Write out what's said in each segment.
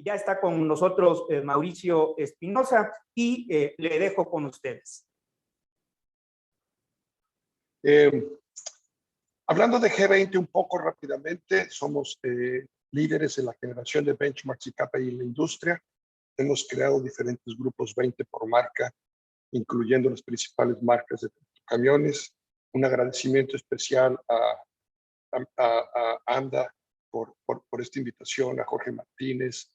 Ya está con nosotros Mauricio Espinosa y le dejo con ustedes. Hablando de G20 un poco rápidamente, somos líderes en la generación de benchmarks y KPI en la industria. Hemos creado diferentes grupos 20 por marca, incluyendo las principales marcas de camiones. Un agradecimiento especial a ANDA por esta invitación, a Jorge Martínez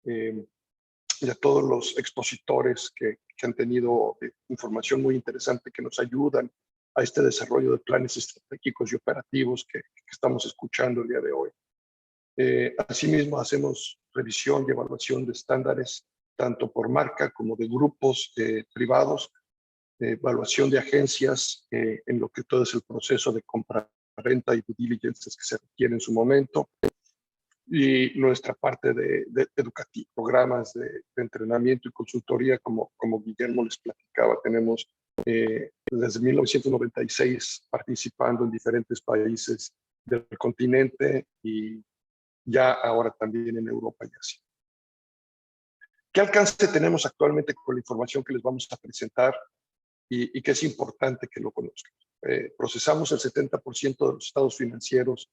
y a todos los expositores que han tenido información muy interesante que nos ayudan a este desarrollo de planes estratégicos y operativos que estamos escuchando el día de hoy. Asimismo, hacemos revisión y evaluación de estándares, tanto por marca como de grupos privados, evaluación de agencias en lo que todo es el proceso de compra-venta y due diligence que se requiere en su momento, y nuestra parte de educativa, programas de entrenamiento y consultoría, como Guillermo les platicaba. Tenemos desde 1996 participando en diferentes países del continente y ya ahora también en Europa y Asia. ¿Qué alcance tenemos actualmente con la información que les vamos a presentar y que es importante que lo conozcan? Procesamos el 70% de los estados financieros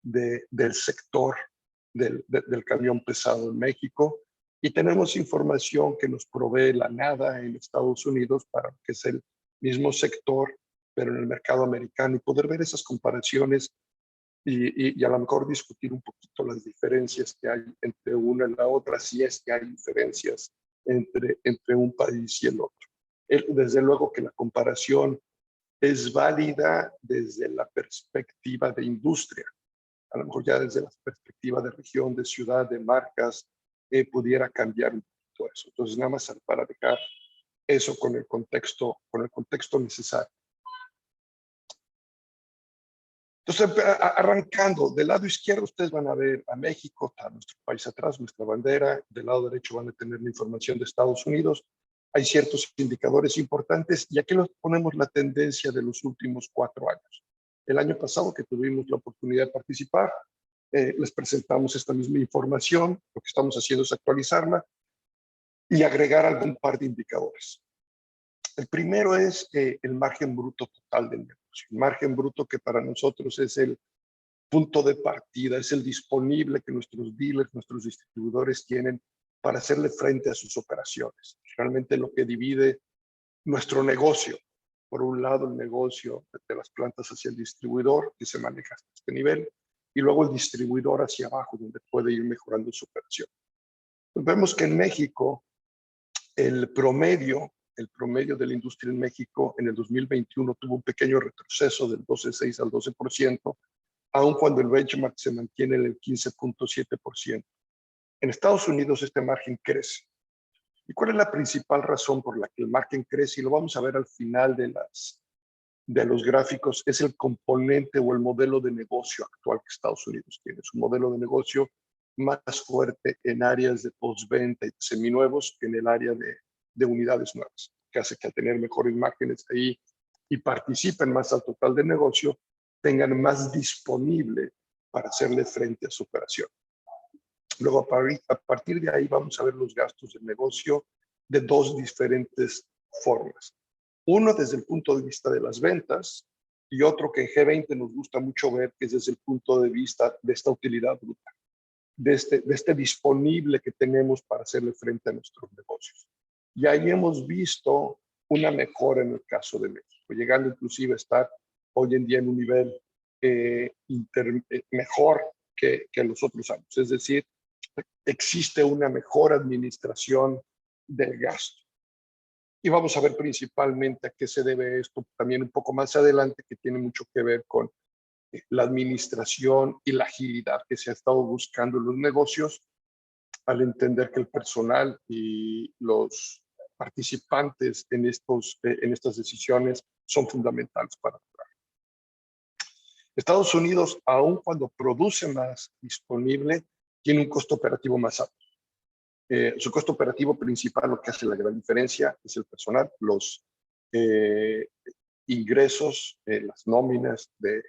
del sector del camión pesado en México, y tenemos información que nos provee la NADA en Estados Unidos para que es el mismo sector, pero en el mercado americano, y poder ver esas comparaciones y a lo mejor discutir un poquito las diferencias que hay entre una y la otra, si es que hay diferencias entre un país y el otro. Desde luego que la comparación es válida desde la perspectiva de industria. A lo mejor ya desde la perspectiva de región, de ciudad, de marcas, pudiera cambiar un poquito eso. Entonces, nada más para dejar eso con el contexto necesario. Entonces, arrancando, del lado izquierdo ustedes van a ver a México, está nuestro país atrás, nuestra bandera. Del lado derecho van a tener la información de Estados Unidos. Hay ciertos indicadores importantes y aquí les ponemos la tendencia de los últimos 4 años. El año pasado, que tuvimos la oportunidad de participar, les presentamos esta misma información. Lo que estamos haciendo es actualizarla y agregar algún par de indicadores. El primero es el margen bruto total del negocio. El margen bruto, que para nosotros es el punto de partida, es el disponible que nuestros dealers, nuestros distribuidores tienen para hacerle frente a sus operaciones. Realmente lo que divide nuestro negocio. Por un lado, el negocio de las plantas hacia el distribuidor, que se maneja hasta este nivel, y luego el distribuidor hacia abajo, donde puede ir mejorando su operación. Pues vemos que en México, el promedio de la industria en México en el 2021 tuvo un pequeño retroceso del 12.6 al 12%, aun cuando el benchmark se mantiene en el 15.7%. En Estados Unidos este margen crece. ¿Y cuál es la principal razón por la que el margen crece? Y lo vamos a ver al final de los gráficos. Es el componente o el modelo de negocio actual que Estados Unidos tiene. Es un modelo de negocio más fuerte en áreas de postventa y seminuevos que en el área de unidades nuevas, que hace que al tener mejores márgenes ahí y participen más al total del negocio, tengan más disponible para hacerle frente a su operación. Luego, a partir de ahí, vamos a ver los gastos del negocio de 2 diferentes formas. Uno desde el punto de vista de las ventas y otro que en G20 nos gusta mucho ver, que es desde el punto de vista de esta utilidad bruta, de este disponible que tenemos para hacerle frente a nuestros negocios. Y ahí hemos visto una mejora en el caso de México, llegando inclusive a estar hoy en día en un nivel mejor que los otros años. Es decir, existe una mejor administración del gasto. Y vamos a ver principalmente a qué se debe esto también un poco más adelante, que tiene mucho que ver con la administración y la agilidad que se ha estado buscando en los negocios, al entender que el personal y los participantes en estas decisiones son fundamentales para lograr. Estados Unidos, aun cuando produce más disponible, tiene un costo operativo más alto. Su costo operativo principal, lo que hace la gran diferencia, es el personal. Los ingresos, las nóminas de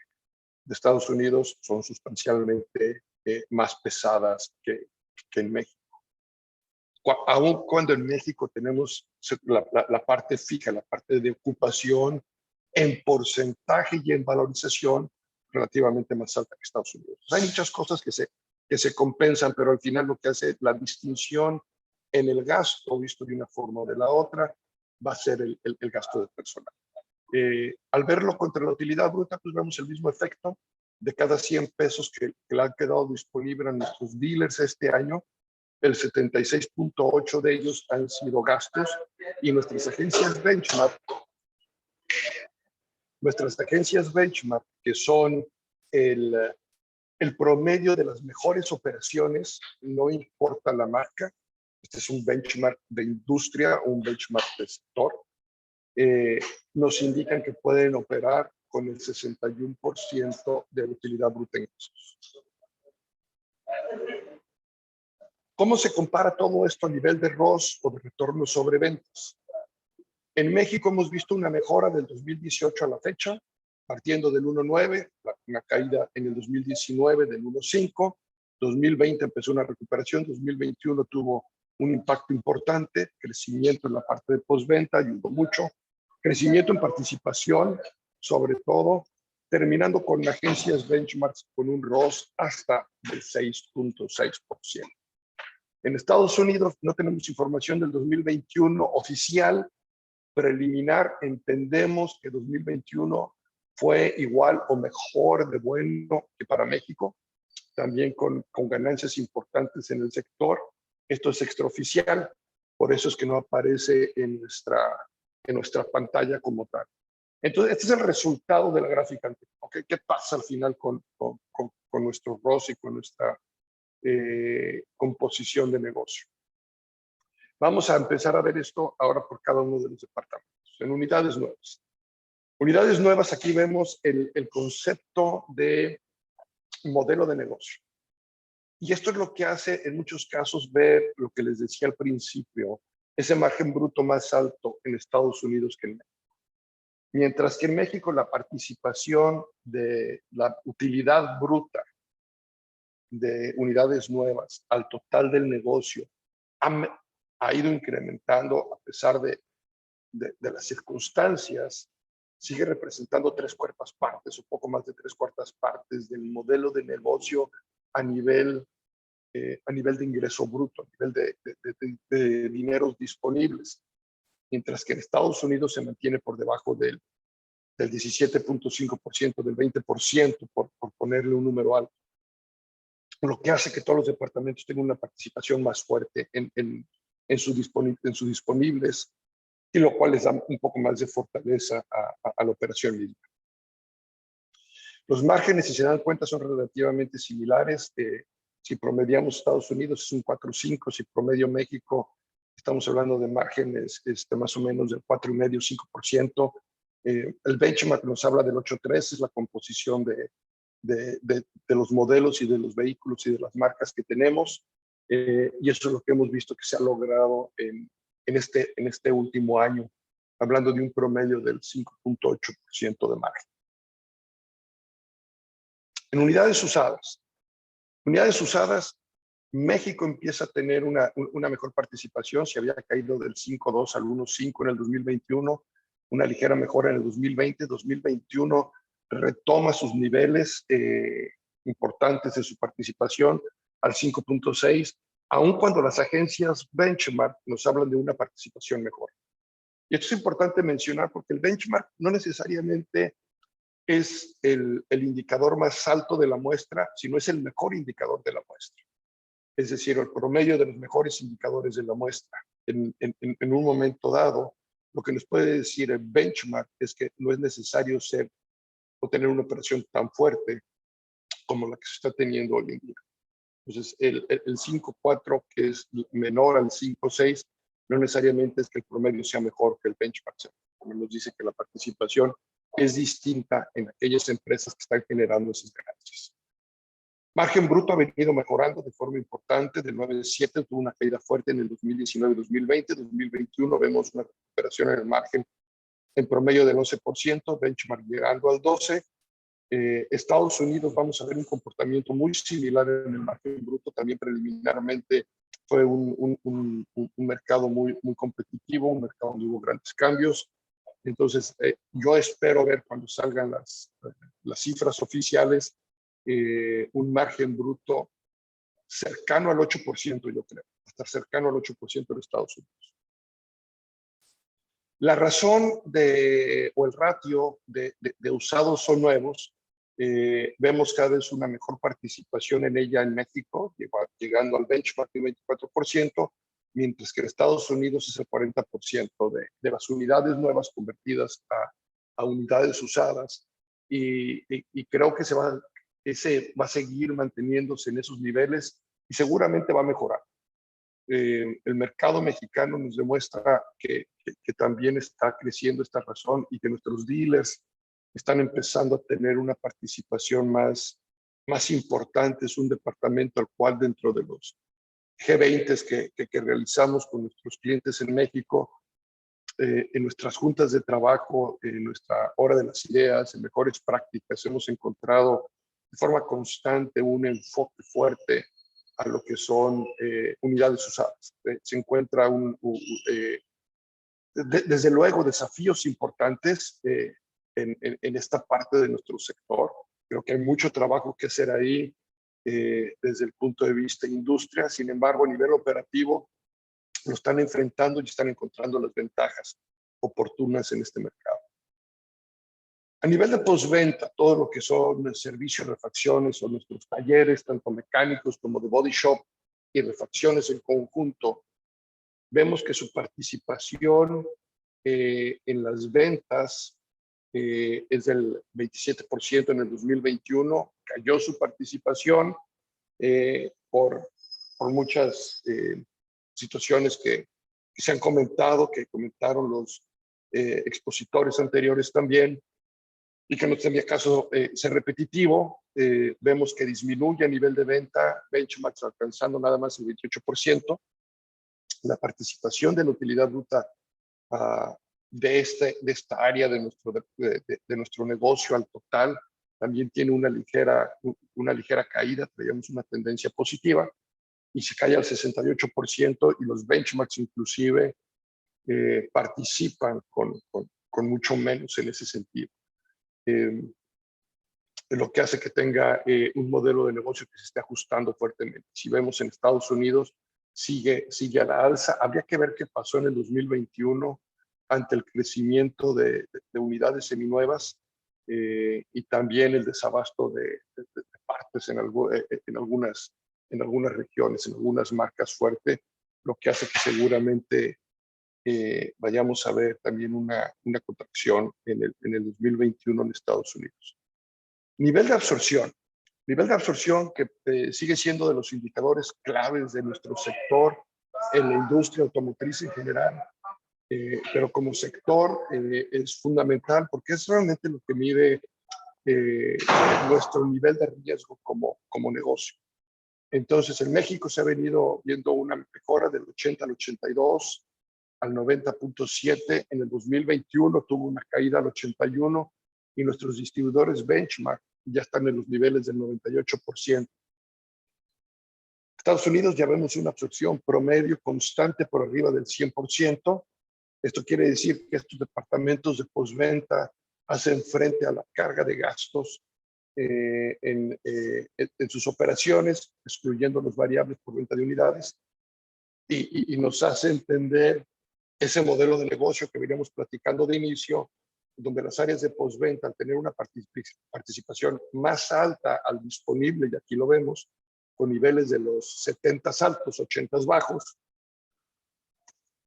Estados Unidos son sustancialmente más pesadas que en México. Aun cuando en México tenemos la parte fija, la parte de ocupación en porcentaje y en valorización relativamente más alta que Estados Unidos. Hay muchas cosas que se compensan, pero al final lo que hace la distinción en el gasto, visto de una forma o de la otra, va a ser el gasto de personal. Al verlo contra la utilidad bruta, pues vemos el mismo efecto. De cada 100 pesos que le han quedado disponibles a nuestros dealers este año, el 76.8 de ellos han sido gastos, y nuestras agencias benchmark, que son el promedio de las mejores operaciones, no importa la marca. Este es un benchmark de industria, un benchmark de sector. Nos indican que pueden operar con el 61% de utilidad bruta en ingresos. ¿Cómo se compara todo esto a nivel de ROS o de retorno sobre ventas? En México hemos visto una mejora del 2018 a la fecha, partiendo del 1.9, una caída en el 2019 del 1.5, 2020 empezó una recuperación, 2021 tuvo un impacto importante, crecimiento en la parte de postventa, ayudó mucho, crecimiento en participación, sobre todo, terminando con agencias benchmarks con un ROS hasta del 6.6%. En Estados Unidos no tenemos información del 2021 oficial, preliminar. Entendemos que 2021 fue igual o mejor de bueno que para México, también con ganancias importantes en el sector. Esto es extraoficial, por eso es que no aparece en nuestra pantalla como tal. Entonces, este es el resultado de la gráfica anterior. ¿Okay? ¿Qué pasa al final con nuestro ROS y con nuestra composición de negocio? Vamos a empezar a ver esto ahora por cada uno de los departamentos. En unidades nuevas. Unidades nuevas, aquí vemos el concepto de modelo de negocio. Y esto es lo que hace en muchos casos ver lo que les decía al principio, ese margen bruto más alto en Estados Unidos que en México. Mientras que en México la participación de la utilidad bruta de unidades nuevas al total del negocio ha ido incrementando a pesar de las circunstancias, sigue representando 3/4 partes o poco más de 3/4 partes del modelo de negocio a nivel de ingreso bruto, a nivel de dineros disponibles, mientras que en Estados Unidos se mantiene por debajo del 17.5%, del 20%, por ponerle un número alto, lo que hace que todos los departamentos tengan una participación más fuerte en sus disponibles, y lo cual les da un poco más de fortaleza a la operación misma. Los márgenes, si se dan cuenta, son relativamente similares. Si promediamos Estados Unidos es un 4.5, si promedio México estamos hablando de márgenes más o menos del 4,5-5%. El benchmark nos habla del 8.3, es la composición de los modelos y de los vehículos y de las marcas que tenemos. Y eso es lo que hemos visto que se ha logrado en este último año, hablando de un promedio del 5.8% de margen. En unidades usadas, México empieza a tener una mejor participación. Se había caído del 5.2 al 1.5 en el 2021, una ligera mejora en el 2020. 2021 retoma sus niveles importantes de su participación al 5.6, aun cuando las agencias benchmark nos hablan de una participación mejor. Y esto es importante mencionar porque el benchmark no necesariamente es el indicador más alto de la muestra, sino es el mejor indicador de la muestra. Es decir, el promedio de los mejores indicadores de la muestra. En un momento dado, lo que nos puede decir el benchmark es que no es necesario ser o tener una operación tan fuerte como la que se está teniendo hoy en día. Entonces, el 5.4, que es menor al 5.6, no necesariamente es que el promedio sea mejor que el benchmark. Como nos dice que la participación es distinta en aquellas empresas que están generando esas ganancias. Margen bruto ha venido mejorando de forma importante, del 9.7 tuvo una caída fuerte en el 2019-2020, 2021 vemos una recuperación en el margen en promedio del 11%, benchmark llegando al 12%. Estados Unidos vamos a ver un comportamiento muy similar en el margen bruto, también preliminarmente Fue un mercado muy competitivo, un mercado donde hubo grandes cambios. Entonces, yo espero ver cuando salgan las cifras oficiales un margen bruto cercano al 8%, yo creo, estar cercano al 8% de Estados Unidos. La razón o el ratio de usados son nuevos. Vemos cada vez una mejor participación en ella en México, llegando al benchmark del 24%, mientras que en Estados Unidos es el 40% de las unidades nuevas convertidas a unidades usadas. Y creo que ese va a seguir manteniéndose en esos niveles y seguramente va a mejorar. El mercado mexicano nos demuestra que también está creciendo esta razón y que nuestros dealers están empezando a tener una participación más importante. Es un departamento al cual dentro de los G20 que realizamos con nuestros clientes en México, en nuestras juntas de trabajo, en nuestra hora de las ideas, en mejores prácticas, hemos encontrado de forma constante un enfoque fuerte a lo que son unidades usadas. Se encuentra desde luego desafíos importantes en esta parte de nuestro sector. Creo que hay mucho trabajo que hacer ahí desde el punto de vista de industria. Sin embargo, a nivel operativo, lo están enfrentando y están encontrando las ventajas oportunas en este mercado. A nivel de postventa, todo lo que son servicios, refacciones o nuestros talleres, tanto mecánicos como de body shop y refacciones en conjunto, vemos que su participación en las ventas es del 27% en el 2021. Cayó su participación por muchas situaciones que se han comentado, que comentaron los expositores anteriores también, y que no tenía caso ser repetitivo. Vemos que disminuye a nivel de venta, benchmarks alcanzando nada más el 28%. La participación de la utilidad bruta de esta área de nuestro negocio al total también tiene una ligera caída. Traíamos una tendencia positiva y se cae al 68%, y los benchmarks inclusive participan con mucho menos en ese sentido. Lo que hace que tenga un modelo de negocio que se esté ajustando fuertemente. Si vemos en Estados Unidos, sigue a la alza. Habría que ver qué pasó en el 2021 ante el crecimiento de unidades seminuevas y también el desabasto de partes en algunas regiones, en algunas marcas fuertes, lo que hace que seguramente vayamos a ver también una contracción en el 2021 en Estados Unidos. Nivel de absorción. Nivel de absorción que sigue siendo de los indicadores claves de nuestro sector en la industria automotriz en general, pero como sector es fundamental porque es realmente lo que mide nuestro nivel de riesgo como negocio. Entonces, en México se ha venido viendo una mejora del 80 al 82, al 90.7. En el 2021 tuvo una caída al 81 y nuestros distribuidores benchmark ya están en los niveles del 98%. Estados Unidos ya vemos una absorción promedio constante por arriba del 100%. Esto quiere decir que estos departamentos de postventa hacen frente a la carga de gastos en sus operaciones, excluyendo los variables por venta de unidades, y nos hace entender ese modelo de negocio que veníamos platicando de inicio, donde las áreas de postventa, al tener una participación más alta al disponible, y aquí lo vemos, con niveles de los 70 altos, 80 bajos,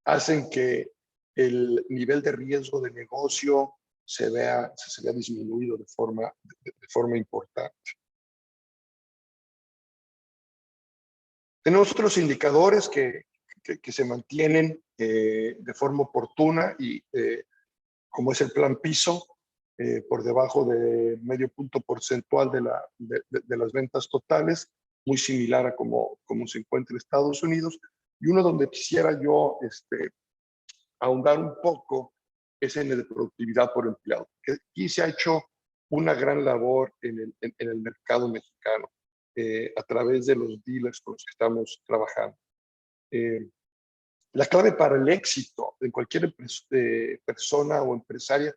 hacen que el nivel de riesgo de negocio se vea disminuido de forma importante. Tenemos otros indicadores que se mantienen de forma oportuna y como es el plan piso, por debajo de medio punto porcentual de las ventas totales, muy similar a como se encuentra en Estados Unidos. Y uno donde quisiera yo ahondar un poco es en el de productividad por empleado. Que aquí se ha hecho una gran labor en el mercado mexicano a través de los dealers con los que estamos trabajando. La clave para el éxito de cualquier persona o empresaria,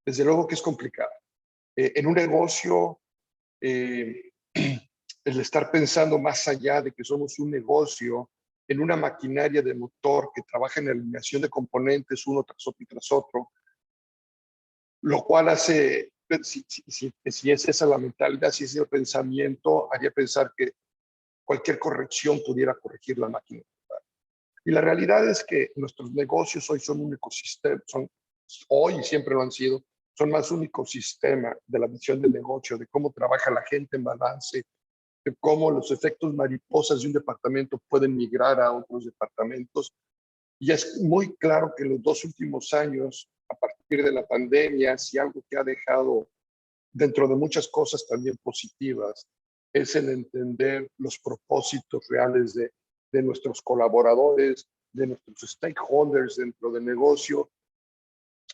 desde luego que es complicada. En un negocio, el estar pensando más allá de que somos un negocio, en una maquinaria de motor que trabaja en alineación de componentes uno tras otro y tras otro, lo cual hace, si es esa la mentalidad, si es el pensamiento, haría pensar que cualquier corrección pudiera corregir la máquina. Y la realidad es que nuestros negocios hoy son un ecosistema, hoy y siempre lo han sido, son más un ecosistema de la visión del negocio, de cómo trabaja la gente en balance, de cómo los efectos mariposas de un departamento pueden migrar a otros departamentos. Y es muy claro que en los 2 últimos años, a partir de la pandemia, si algo que ha dejado dentro de muchas cosas también positivas, es el entender los propósitos reales de nuestros colaboradores, de nuestros stakeholders dentro del negocio.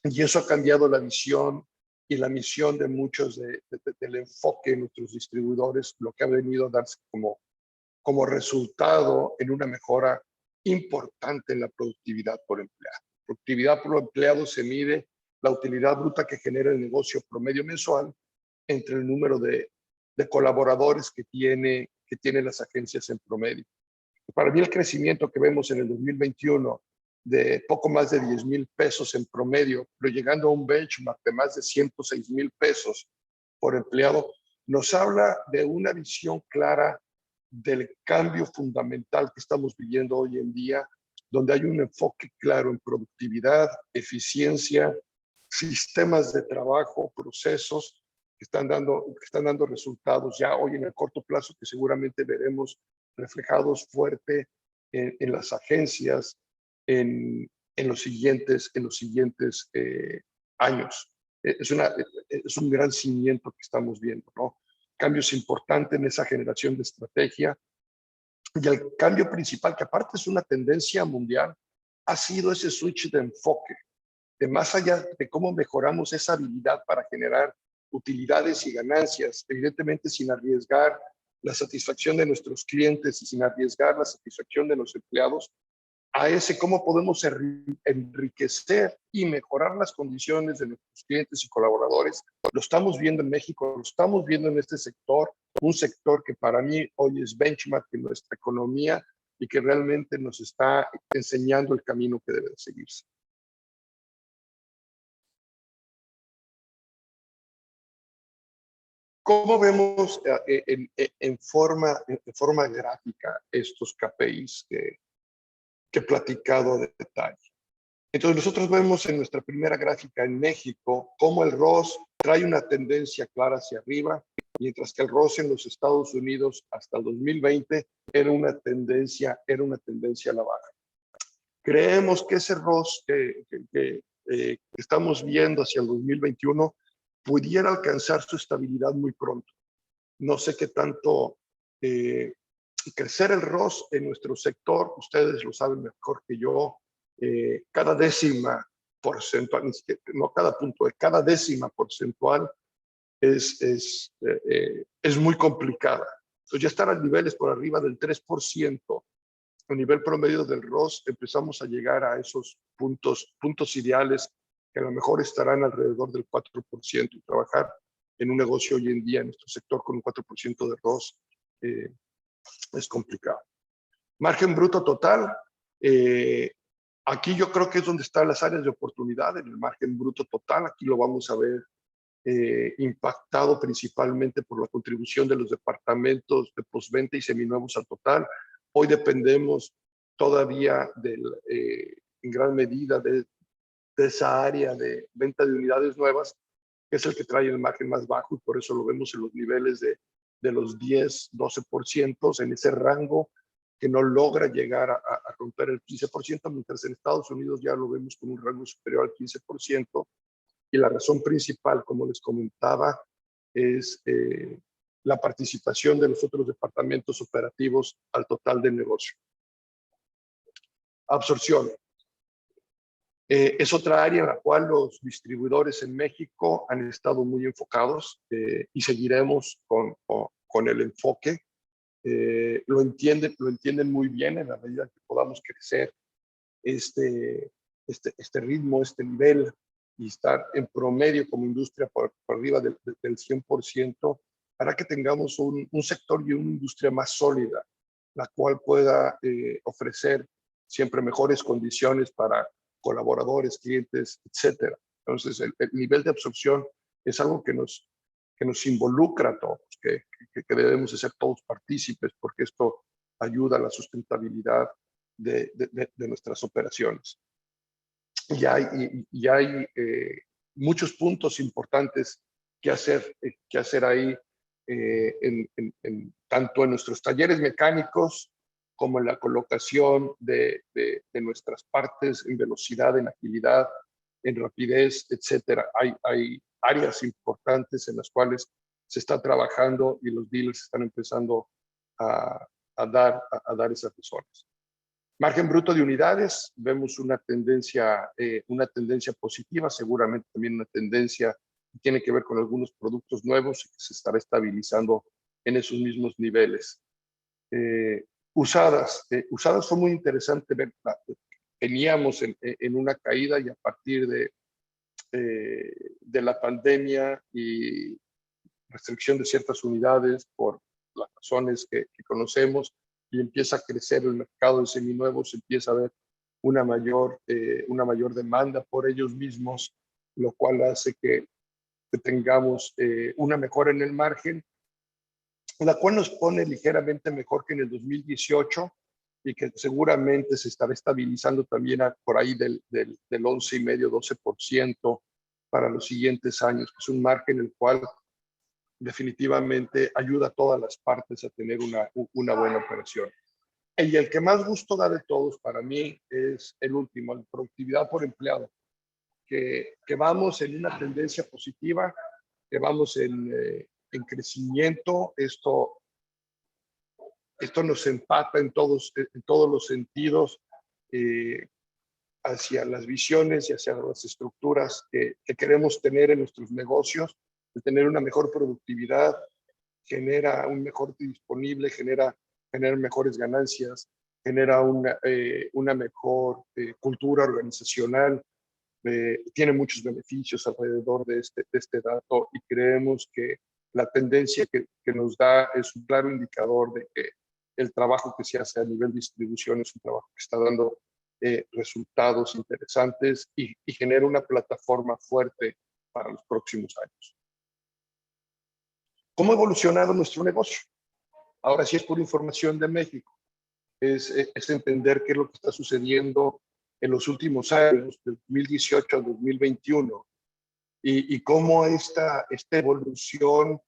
Y eso ha cambiado la visión y la misión de muchos del enfoque de nuestros distribuidores, lo que ha venido a darse como resultado en una mejora importante en la productividad por empleado. Productividad por empleado se mide la utilidad bruta que genera el negocio promedio mensual entre el número de colaboradores que tienen las agencias en promedio. Para mí el crecimiento que vemos en el 2021 de poco más de 10,000 pesos en promedio, pero llegando a un benchmark de más de 106,000 pesos por empleado, nos habla de una visión clara del cambio fundamental que estamos viviendo hoy en día, donde hay un enfoque claro en productividad, eficiencia, sistemas de trabajo, procesos que están dando resultados ya hoy en el corto plazo, que seguramente veremos reflejados fuerte en las agencias en los siguientes años. Es un gran cimiento que estamos viendo, ¿no? Cambios importantes en esa generación de estrategia. Y el cambio principal, que aparte es una tendencia mundial, ha sido ese switch de enfoque, de más allá de cómo mejoramos esa habilidad para generar utilidades y ganancias, evidentemente sin arriesgar la satisfacción de nuestros clientes y sin arriesgar la satisfacción de los empleados, a ese cómo podemos enriquecer y mejorar las condiciones de nuestros clientes y colaboradores. Lo estamos viendo en México, lo estamos viendo en este sector, un sector que para mí hoy es benchmark en nuestra economía y que realmente nos está enseñando el camino que debe seguirse. ¿Cómo vemos en forma gráfica estos KPIs que he platicado de detalle? Entonces nosotros vemos en nuestra primera gráfica en México cómo el ROS trae una tendencia clara hacia arriba, mientras que el ROS en los Estados Unidos hasta el 2020 era una tendencia a la baja. Creemos que ese ROS que estamos viendo hacia el 2021 pudiera alcanzar su estabilidad muy pronto. No sé qué tanto crecer el ROS en nuestro sector, ustedes lo saben mejor que yo, cada décima porcentual, no cada punto, cada décima porcentual es muy complicada. Entonces ya estar a niveles por arriba del 3%, a nivel promedio del ROS, empezamos a llegar a esos puntos ideales que a lo mejor estarán alrededor del 4%, y trabajar en un negocio hoy en día en nuestro sector con un 4% de ROS es complicado. Margen bruto total, aquí yo creo que es donde están las áreas de oportunidad en el margen bruto total. Aquí lo vamos a ver impactado principalmente por la contribución de los departamentos de postventa y seminuevos al total. Hoy dependemos todavía en gran medida de esa área de venta de unidades nuevas, que es el que trae el margen más bajo, y por eso lo vemos en los niveles de los 10, 12%, en ese rango que no logra llegar a romper el 15%, mientras en Estados Unidos ya lo vemos con un rango superior al 15%. Y la razón principal, como les comentaba, es la participación de los otros departamentos operativos al total del negocio. Absorción. Es otra área en la cual los distribuidores en México han estado muy enfocados y seguiremos con el enfoque. lo entienden muy bien en la medida que podamos crecer este ritmo, este nivel y estar en promedio como industria por arriba del 100%, para que tengamos un sector y una industria más sólida, la cual pueda ofrecer siempre mejores condiciones para colaboradores, clientes, etcétera. Entonces, el nivel de absorción es algo que nos involucra a todos, que debemos de ser todos partícipes, porque esto ayuda a la sustentabilidad de nuestras operaciones. Y hay muchos puntos importantes que hacer ahí, tanto en nuestros talleres mecánicos como en la colocación de nuestras partes en velocidad, en agilidad, en rapidez, etcétera. Hay áreas importantes en las cuales se está trabajando y los dealers están empezando a dar esas razones. Margen bruto de unidades, vemos una tendencia positiva, seguramente también una tendencia que tiene que ver con algunos productos nuevos y que se estará estabilizando en esos mismos niveles. Usadas fue muy interesante ver, veníamos en una caída y a partir de la pandemia y restricción de ciertas unidades por las razones que conocemos, y empieza a crecer el mercado de seminuevos, empieza a haber una mayor demanda por ellos mismos, lo cual hace que tengamos una mejora en el margen, la cual nos pone ligeramente mejor que en el 2018 y que seguramente se estará estabilizando también por ahí del 11,5-12% para los siguientes años, que es un margen el cual definitivamente ayuda a todas las partes a tener una buena operación. Y el que más gusto da de todos para mí es el último, la productividad por empleado, que vamos en una tendencia positiva, que vamos en crecimiento. Esto nos empata en todos los sentidos hacia las visiones y hacia las estructuras que queremos tener en nuestros negocios, de tener una mejor productividad, genera un mejor disponible, genera mejores ganancias, genera una mejor cultura organizacional, tiene muchos beneficios alrededor de este dato, y creemos que la tendencia que nos da es un claro indicador de que el trabajo que se hace a nivel de distribución es un trabajo que está dando resultados interesantes y genera una plataforma fuerte para los próximos años. ¿Cómo ha evolucionado nuestro negocio? Ahora sí es por información de México. Es entender qué es lo que está sucediendo en los últimos años, de 2018 a 2021, y cómo esta evolución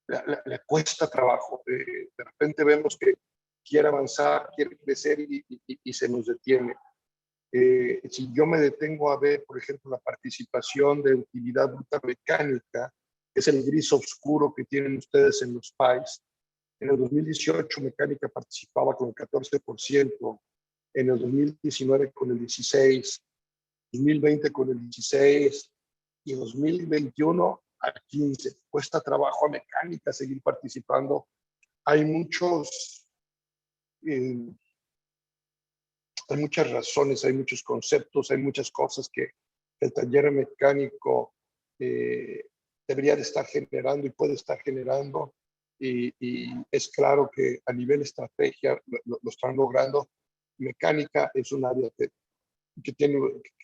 le cuesta trabajo. De repente vemos que quiere avanzar, quiere crecer y se nos detiene. Si yo me detengo a ver, por ejemplo, la participación de utilidad bruta mecánica, que es el gris oscuro que tienen ustedes en los PAIs, en el 2018 mecánica participaba con el 14%, en el 2019 con el 16%, 2020 con el 16% y 2021 al 15%. Cuesta trabajo a mecánica seguir participando. Hay muchas razones, hay muchos conceptos, hay muchas cosas que el taller mecánico debería de estar generando y puede estar generando, y es claro que a nivel estrategia lo están logrando. Mecánica es un área que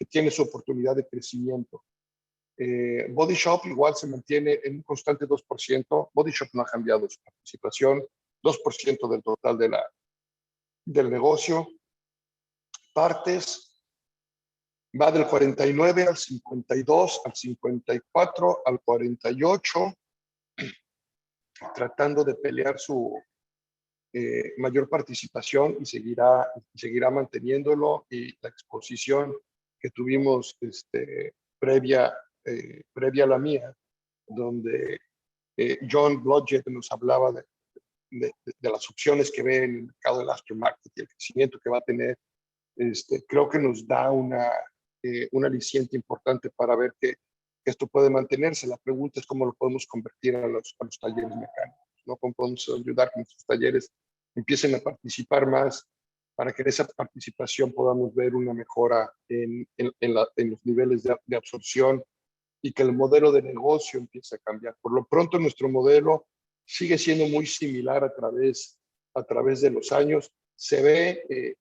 tiene su oportunidad de crecimiento. Body Shop igual se mantiene en un constante 2%. Body Shop no ha cambiado su participación, 2% del total del negocio. Partes va del 49 al 52, al 54, al 48, tratando de pelear su mayor participación, y seguirá manteniéndolo. Y la exposición que tuvimos previa a la mía, donde John Blodgett nos hablaba de las opciones que ve en el mercado del aftermarket y el crecimiento que va a tener, creo que nos da un aliciente importante para ver que esto puede mantenerse. La pregunta es cómo lo podemos convertir a los talleres mecánicos. ¿no? Cómo podemos ayudar que nuestros talleres empiecen a participar más para que en esa participación podamos ver una mejora en los niveles de absorción y que el modelo de negocio empiece a cambiar. Por lo pronto, nuestro modelo sigue siendo muy similar a través de los años. Se ve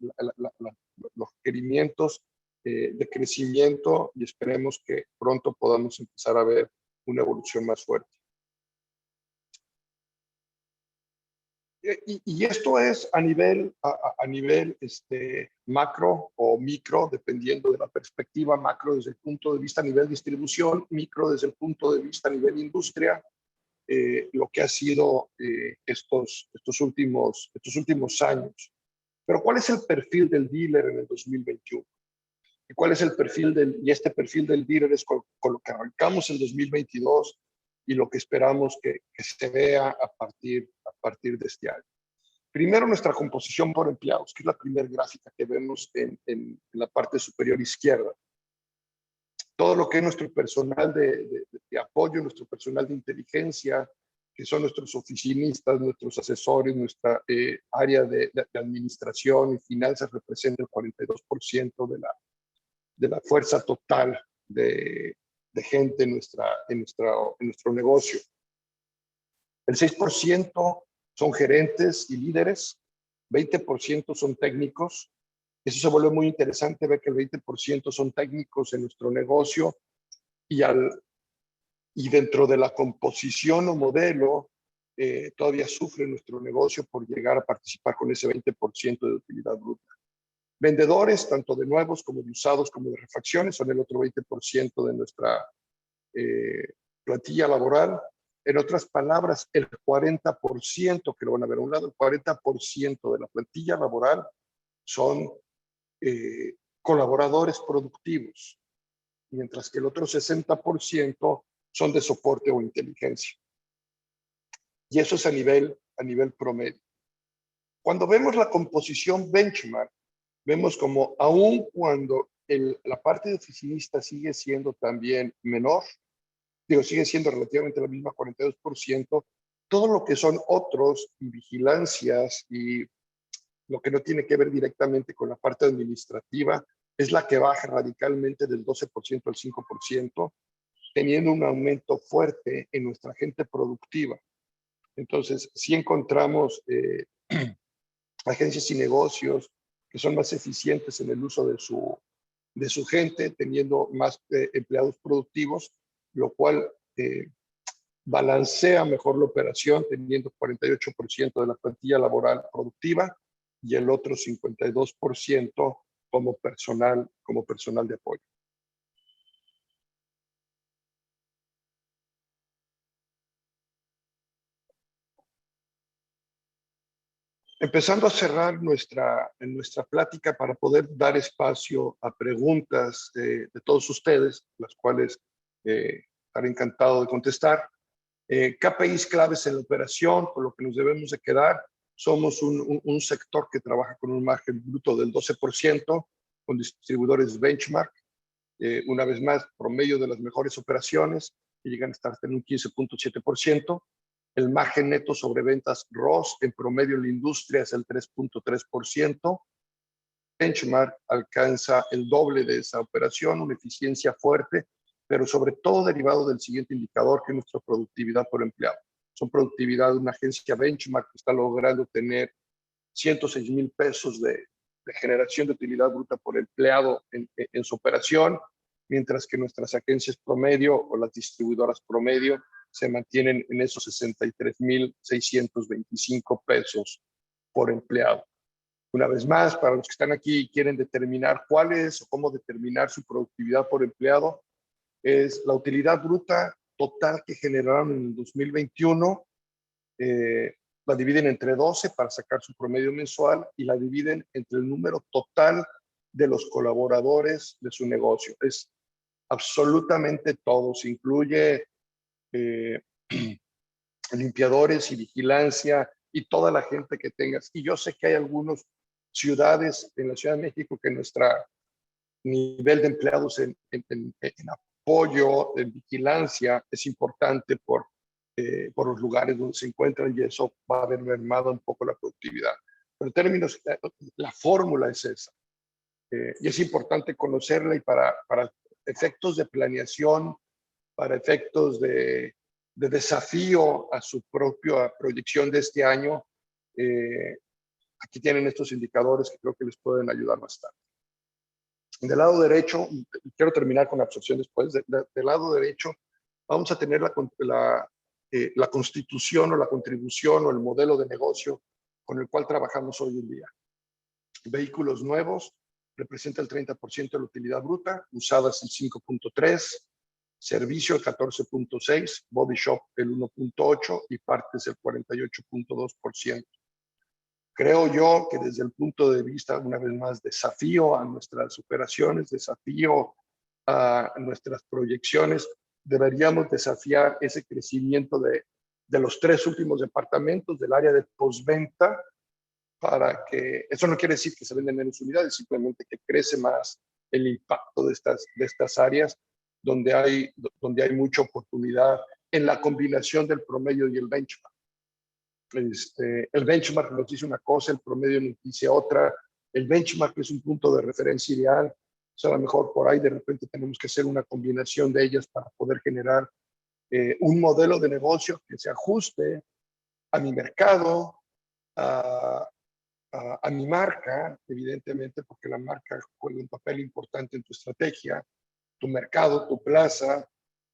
los requerimientos de crecimiento y esperemos que pronto podamos empezar a ver una evolución más fuerte. Y esto es a nivel macro o micro, dependiendo de la perspectiva. Macro desde el punto de vista a nivel distribución, micro desde el punto de vista a nivel industria, lo que ha sido estos últimos años. Pero ¿cuál es el perfil del dealer en el 2021? ¿Y cuál es el perfil y este perfil del dealer es con lo que arrancamos en 2022 y lo que esperamos que se vea a partir de este año? Primero, nuestra composición por empleados, que es la primera gráfica que vemos en la parte superior izquierda. Todo lo que es nuestro personal de apoyo, nuestro personal de inteligencia, que son nuestros oficinistas, nuestros asesores, nuestra área de administración y finanzas, representa el 42% de la fuerza total de gente en nuestro negocio. El 6% son gerentes y líderes, 20% son técnicos. Eso se vuelve muy interesante, ver que el 20% son técnicos en nuestro negocio y dentro de la composición o modelo todavía sufre nuestro negocio por llegar a participar con ese 20% de utilidad bruta. Vendedores, tanto de nuevos como de usados como de refacciones, son el otro 20% de nuestra plantilla laboral. En otras palabras, el 40%, que lo van a ver a un lado, el 40% de la plantilla laboral son colaboradores productivos, mientras que el otro 60% son de soporte o inteligencia. Y eso es a nivel promedio. Cuando vemos la composición benchmark, vemos como aun cuando la parte de oficinista sigue siendo también menor, sigue siendo relativamente la misma, 42%, todo lo que son otros y vigilancias y lo que no tiene que ver directamente con la parte administrativa es la que baja radicalmente del 12% al 5%, teniendo un aumento fuerte en nuestra gente productiva. Entonces, sí encontramos agencias y negocios que son más eficientes en el uso de su gente, teniendo más empleados productivos, lo cual balancea mejor la operación, teniendo 48% de la plantilla laboral productiva y el otro 52% como personal de apoyo. Empezando a cerrar nuestra plática para poder dar espacio a preguntas de todos ustedes, las cuales estaré encantado de contestar. KPIs claves en la operación, con lo que nos debemos de quedar. Somos un sector que trabaja con un margen bruto del 12%, con distribuidores benchmark. Una vez más, promedio de las mejores operaciones, que llegan a estar en un 15.7%. El margen neto sobre ventas ROS en promedio en la industria es el 3.3%. Benchmark alcanza el doble de esa operación, una eficiencia fuerte, pero sobre todo derivado del siguiente indicador, que es nuestra productividad por empleado. Son productividad de una agencia benchmark que está logrando tener 106,000 pesos de generación de utilidad bruta por empleado en su operación, mientras que nuestras agencias promedio o las distribuidoras promedio se mantienen en esos 63,625 pesos por empleado. Una vez más, para los que están aquí y quieren determinar cuál es o cómo determinar su productividad por empleado, es la utilidad bruta total que generaron en el 2021, la dividen entre 12 para sacar su promedio mensual y la dividen entre el número total de los colaboradores de su negocio. Es absolutamente todo, se incluye limpiadores y vigilancia y toda la gente que tengas. Y yo sé que hay algunas ciudades en la Ciudad de México que nuestro nivel de empleados en apoyo, en vigilancia, es importante por por los lugares donde se encuentran, y eso va a haber mermado un poco la productividad. Pero en términos, la fórmula es esa. Y es importante conocerla, y para efectos de planeación, para efectos de desafío a su propia proyección de este año, aquí tienen estos indicadores que creo que les pueden ayudar bastante. Del lado derecho, quiero terminar con la absorción después, del lado derecho vamos a tener la constitución o la contribución o el modelo de negocio con el cual trabajamos hoy en día. Vehículos nuevos representa el 30% de la utilidad bruta, usadas el 5.3%, servicio el 14.6%, body shop el 1.8% y partes el 48.2%. Creo yo que desde el punto de vista, una vez más, desafío a nuestras operaciones, desafío a nuestras proyecciones, deberíamos desafiar ese crecimiento de los 3 últimos departamentos del área de postventa, para que, eso no quiere decir que se venden menos unidades, simplemente que crece más el impacto de estas áreas donde hay mucha oportunidad en la combinación del promedio y el benchmark. El benchmark nos dice una cosa, el promedio nos dice otra. El benchmark es un punto de referencia ideal. O sea, a lo mejor por ahí de repente tenemos que hacer una combinación de ellas para poder generar un modelo de negocio que se ajuste a mi mercado, a mi marca, evidentemente, porque la marca juega un papel importante en tu estrategia, tu mercado, tu plaza,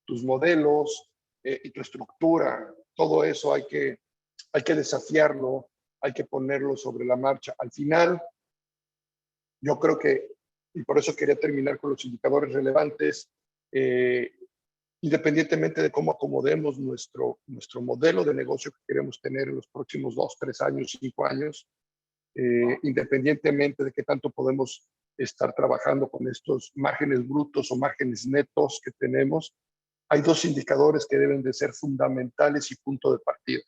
tus modelos y tu estructura. Todo eso hay que desafiarlo, hay que ponerlo sobre la marcha. Al final, yo creo que, y por eso quería terminar con los indicadores relevantes, independientemente de cómo acomodemos nuestro modelo de negocio que queremos tener en los próximos 2, 3 años, 5 años, independientemente de qué tanto podemos estar trabajando con estos márgenes brutos o márgenes netos que tenemos, hay 2 indicadores que deben de ser fundamentales y punto de partida.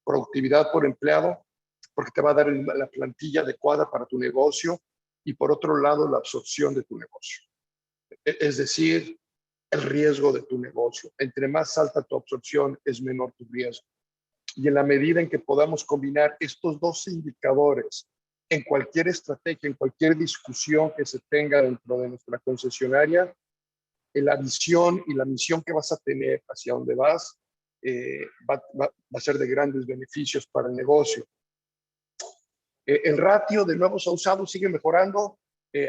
Productividad por empleado, porque te va a dar la plantilla adecuada para tu negocio, y por otro lado, la absorción de tu negocio. Es decir, el riesgo de tu negocio. Entre más alta tu absorción, es menor tu riesgo. Y en la medida en que podamos combinar estos 2 indicadores en cualquier estrategia, en cualquier discusión que se tenga dentro de nuestra concesionaria, la visión y la misión que vas a tener hacia dónde vas va a ser de grandes beneficios para el negocio. El ratio de nuevos a usados sigue mejorando.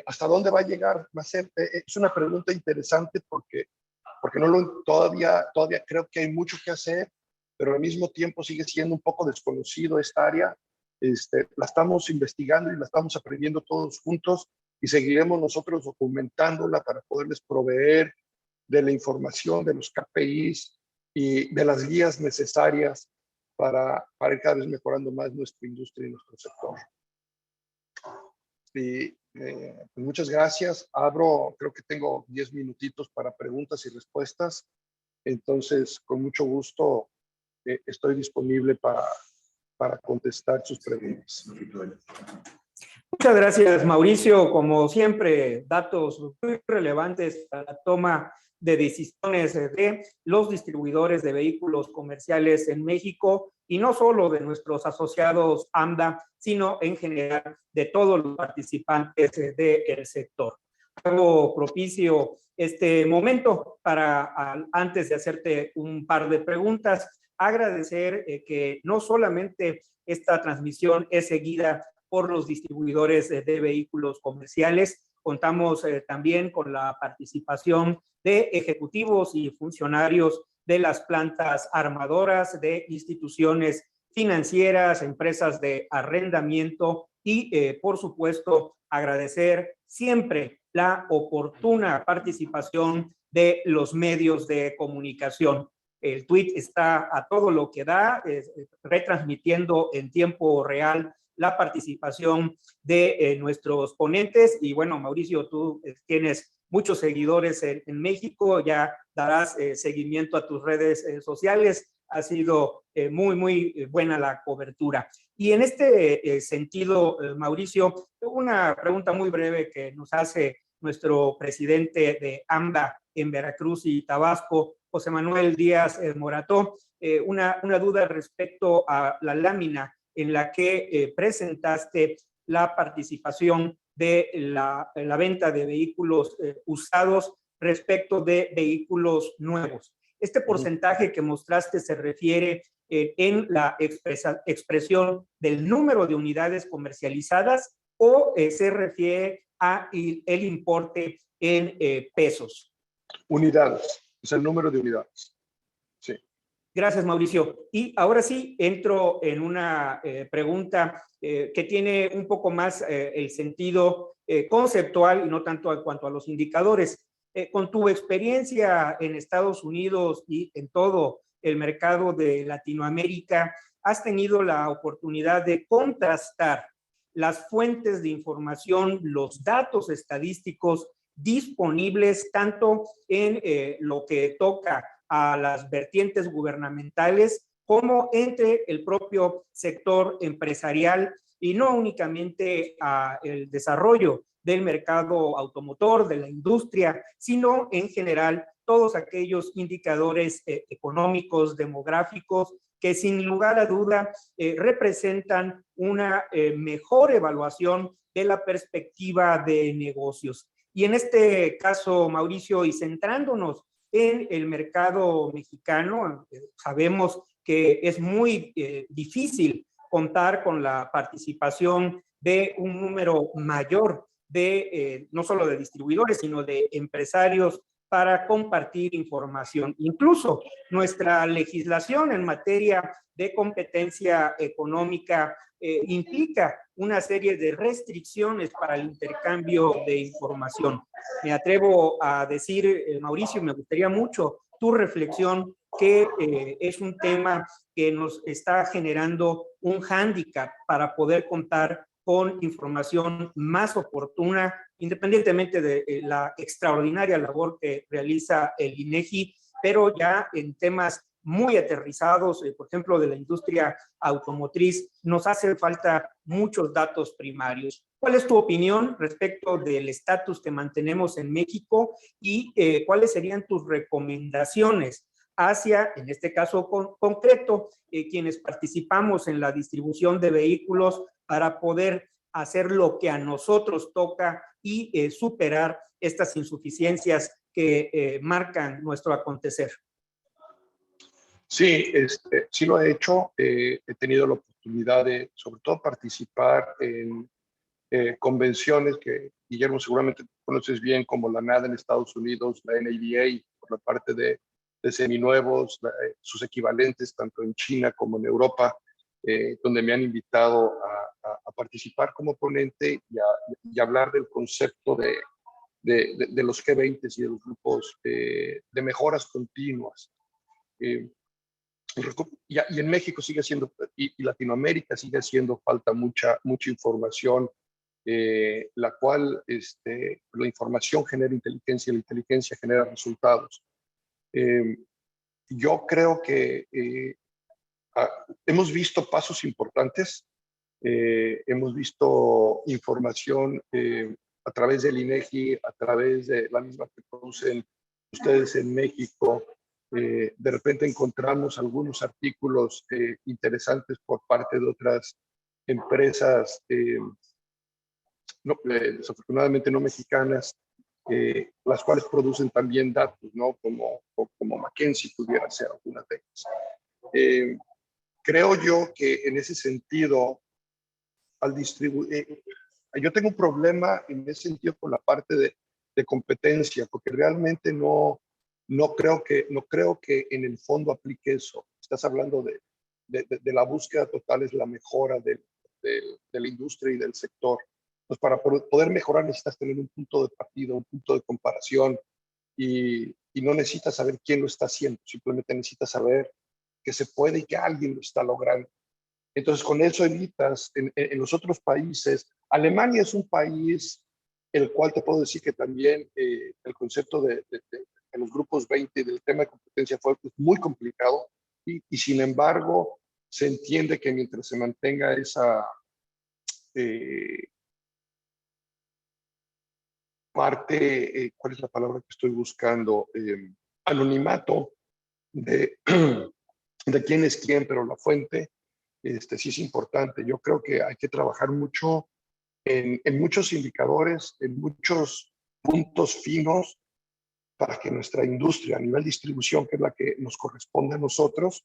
¿Hasta dónde va a llegar? Va a ser, es una pregunta interesante porque todavía creo que hay mucho que hacer, pero al mismo tiempo sigue siendo un poco desconocido esta área. La estamos investigando y la estamos aprendiendo todos juntos, y seguiremos nosotros documentándola para poderles proveer de la información, de los KPIs y de las guías necesarias para ir cada vez mejorando más nuestra industria y nuestro sector. Y pues muchas gracias. Creo que tengo 10 minutitos para preguntas y respuestas. Entonces, con mucho gusto estoy disponible para contestar sus preguntas. Muchas gracias, Mauricio. Como siempre, datos muy relevantes para la toma de decisiones de los distribuidores de vehículos comerciales en México, y no solo de nuestros asociados AMDA, sino en general de todos los participantes del sector. Hago propicio este momento para, antes de hacerte un par de preguntas, agradecer que no solamente esta transmisión es seguida por los distribuidores de vehículos comerciales, contamos también con la participación de ejecutivos y funcionarios de las plantas armadoras, de instituciones financieras, empresas de arrendamiento y, por supuesto, agradecer siempre la oportuna participación de los medios de comunicación. El tweet está a todo lo que da, retransmitiendo en tiempo real la participación de nuestros ponentes. Y bueno, Mauricio, tú tienes muchos seguidores en México, ya darás seguimiento a tus redes sociales. Ha sido muy buena la cobertura. Y en este sentido, Mauricio, una pregunta muy breve que nos hace nuestro presidente de AMDA en Veracruz y Tabasco, José Manuel Díaz Morató. una duda respecto a la lámina en la que presentaste la participación de la venta de vehículos usados respecto de vehículos nuevos. Este porcentaje que mostraste se refiere en la expresión del número de unidades comercializadas o se refiere a el importe en pesos. Unidades, es el número de unidades. Sí. Gracias, Mauricio. Y ahora sí entro en una pregunta que tiene un poco más el sentido conceptual y no tanto en cuanto a los indicadores. Con tu experiencia en Estados Unidos y en todo el mercado de Latinoamérica, ¿has tenido la oportunidad de contrastar las fuentes de información, los datos estadísticos disponibles tanto en lo que toca a las vertientes gubernamentales como entre el propio sector empresarial y no únicamente al desarrollo del mercado automotor, de la industria, sino en general todos aquellos indicadores económicos, demográficos, que sin lugar a duda representan una mejor evaluación de la perspectiva de negocios? Y en este caso, Mauricio, y centrándonos en el mercado mexicano, sabemos que es muy difícil contar con la participación de un número mayor de, no solo de distribuidores, sino de empresarios para compartir información. Incluso nuestra legislación en materia de competencia económica implica una serie de restricciones para el intercambio de información. Me atrevo a decir, Mauricio, me gustaría mucho tu reflexión, que es un tema que nos está generando un hándicap para poder contar con información más oportuna, independientemente de la extraordinaria labor que realiza el INEGI, pero ya en temas muy aterrizados, por ejemplo, de la industria automotriz, nos hace falta muchos datos primarios. ¿Cuál es tu opinión respecto del estatus que mantenemos en México y cuáles serían tus recomendaciones hacia, en este caso concreto, quienes participamos en la distribución de vehículos para poder hacer lo que a nosotros toca y superar estas insuficiencias que marcan nuestro acontecer? Sí, sí lo he hecho. He tenido la oportunidad de, sobre todo, participar en convenciones que, Guillermo, seguramente conoces bien, como la NADA en Estados Unidos, la NADA por la parte de seminuevos, sus equivalentes tanto en China como en Europa, donde me han invitado a participar como ponente y hablar del concepto de los G20 y de los grupos de mejoras continuas. Y en México sigue siendo, y Latinoamérica sigue haciendo falta mucha información, la cual la información genera inteligencia y la inteligencia genera resultados. Yo creo que hemos visto pasos importantes, hemos visto información a través del INEGI, a través de la misma que producen ustedes en México. De repente encontramos algunos artículos interesantes por parte de otras empresas, desafortunadamente no mexicanas, las cuales producen también datos, ¿no? Como McKinsey pudiera ser alguna de ellas. Creo yo que en ese sentido, al distribuir, yo tengo un problema en ese sentido con la parte de competencia, porque realmente no creo que en el fondo aplique eso. Estás hablando de la búsqueda total, es la mejora de la industria y del sector. Pues para poder mejorar necesitas tener un punto de partida, un punto de comparación, y no necesitas saber quién lo está haciendo, simplemente necesitas saber que se puede y que alguien lo está logrando. Entonces, con eso evitas en los otros países. Alemania es un país el cual te puedo decir que también el concepto de los grupos 20 del tema de competencia fue muy complicado y sin embargo se entiende que mientras se mantenga esa parte, ¿cuál es la palabra que estoy buscando? Anonimato de de quién es quién, pero la fuente sí es importante. Yo creo que hay que trabajar mucho en muchos indicadores, en muchos puntos finos para que nuestra industria a nivel distribución, que es la que nos corresponde a nosotros,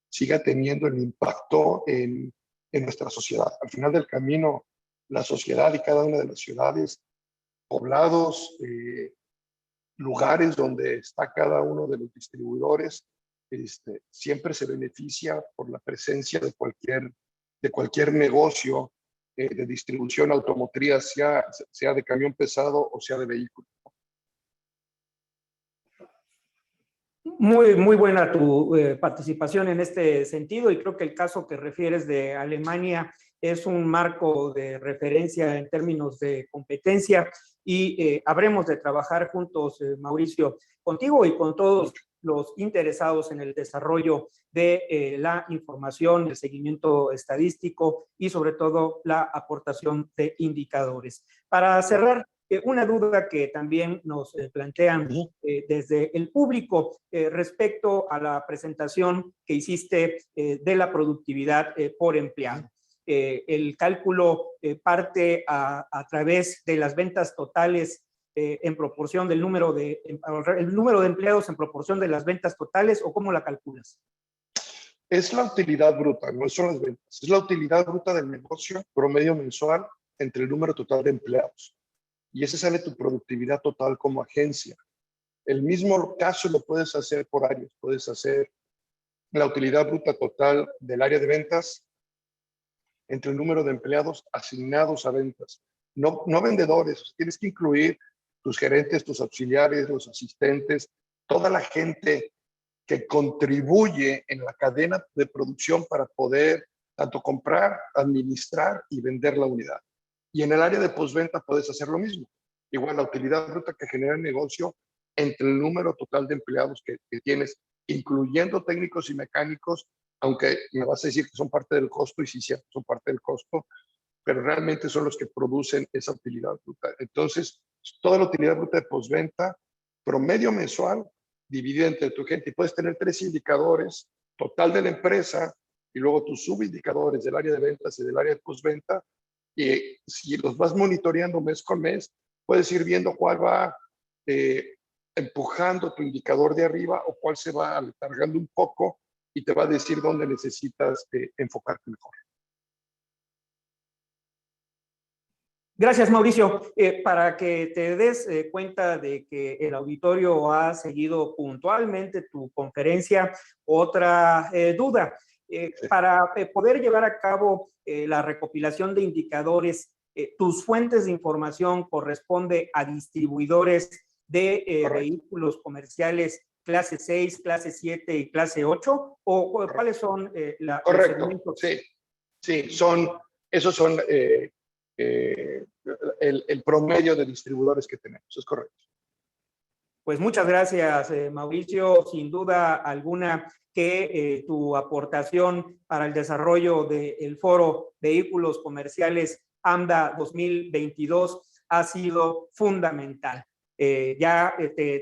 siga teniendo el impacto en nuestra sociedad. Al final del camino, la sociedad y cada una de las ciudades, poblados, lugares donde está cada uno de los distribuidores, siempre se beneficia por la presencia de cualquier negocio de distribución automotriz, sea de camión pesado o sea de vehículo. Muy buena tu participación en este sentido, y creo que el caso que refieres de Alemania es un marco de referencia en términos de competencia, y habremos de trabajar juntos, Mauricio, contigo y con todos los interesados en el desarrollo de la información, el seguimiento estadístico y sobre todo la aportación de indicadores. Para cerrar, una duda que también nos plantean desde el público respecto a la presentación que hiciste de la productividad por empleado. El cálculo parte a través de las ventas totales en proporción del número de empleados en proporción de las ventas totales, ¿o cómo la calculas? Es la utilidad bruta, no son las ventas. Es la utilidad bruta del negocio promedio mensual entre el número total de empleados. Y ese sale tu productividad total como agencia. El mismo caso lo puedes hacer por áreas. Puedes hacer la utilidad bruta total del área de ventas entre el número de empleados asignados a ventas. No vendedores. Tienes que incluir tus gerentes, tus auxiliares, los asistentes, toda la gente que contribuye en la cadena de producción para poder tanto comprar, administrar y vender la unidad. Y en el área de postventa puedes hacer lo mismo. Igual la utilidad bruta que genera el negocio entre el número total de empleados que tienes, incluyendo técnicos y mecánicos, aunque me vas a decir que son parte del costo, y sí, cierto, son parte del costo, pero realmente son los que producen esa utilidad bruta. Entonces, toda la utilidad bruta de postventa, promedio mensual, dividida entre tu gente, y puedes tener 3 indicadores, total de la empresa, y luego tus subindicadores del área de ventas y del área de postventa, y si los vas monitoreando mes con mes, puedes ir viendo cuál va empujando tu indicador de arriba o cuál se va alargando un poco, y te va a decir dónde necesitas enfocarte mejor. Gracias, Mauricio. Para que te des cuenta de que el auditorio ha seguido puntualmente tu conferencia, otra duda. Para poder llevar a cabo la recopilación de indicadores, tus fuentes de información corresponde a distribuidores de vehículos comerciales clase 6, clase 7 y clase 8, ¿o cuáles son los segmentos? Sí, esos son el promedio de distribuidores que tenemos, es correcto. Pues muchas gracias, Mauricio. Sin duda alguna que tu aportación para el desarrollo del foro Vehículos Comerciales AMDA 2022 ha sido fundamental. Ya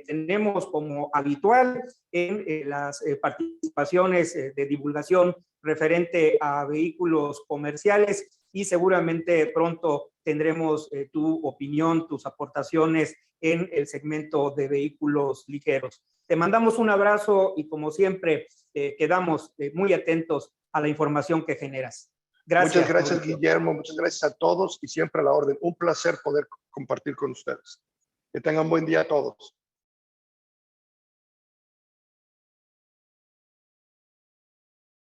tenemos como habitual en las participaciones de divulgación referente a vehículos comerciales, y seguramente pronto tendremos tu opinión, tus aportaciones en el segmento de vehículos ligeros. Te mandamos un abrazo y, como siempre, quedamos muy atentos a la información que generas. Gracias. Muchas gracias, Guillermo. Muchas gracias a todos y siempre a la orden. Un placer poder compartir con ustedes. Que tengan buen día a todos.